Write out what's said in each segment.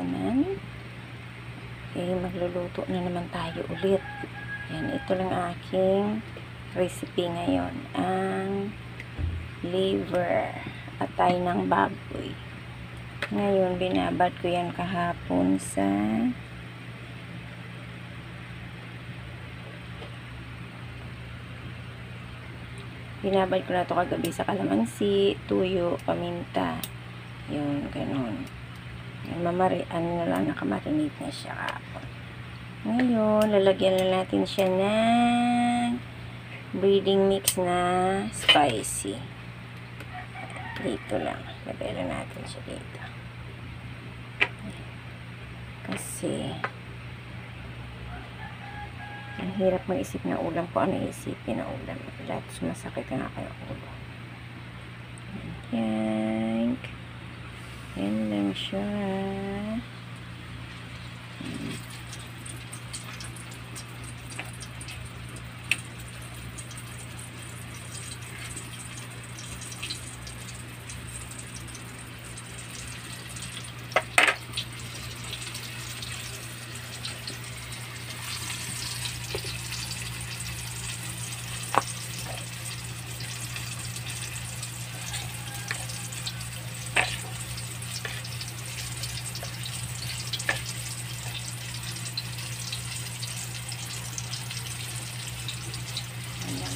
naman. Okay, magluluto na naman tayo ulit. Yan, ito lang aking recipe ngayon. Ang liver, atay ng baboy. Ngayon, binabad ko yan kahapon sa binabad ko na ito kagabi sa kalamansi, tuyo, paminta. Yun, ganun. Ano na lang, nakamarinate na siya kahapon. Ngayon, lalagyan na natin siya ng breading mix na spicy. Dito lang. Lagay lang natin siya dito. Kasi ang hirap mag-isip na ulam po. Ano isipin na ulam? Lahat sumasakit nga kayo ulo. Yan. Yan lang siya.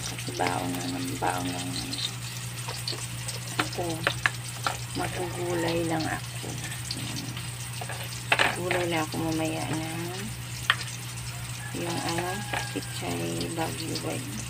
Kasi baon lang ako. Magugulay lang ako. Gulay lang ako mamaya na yung pichay Baguio White.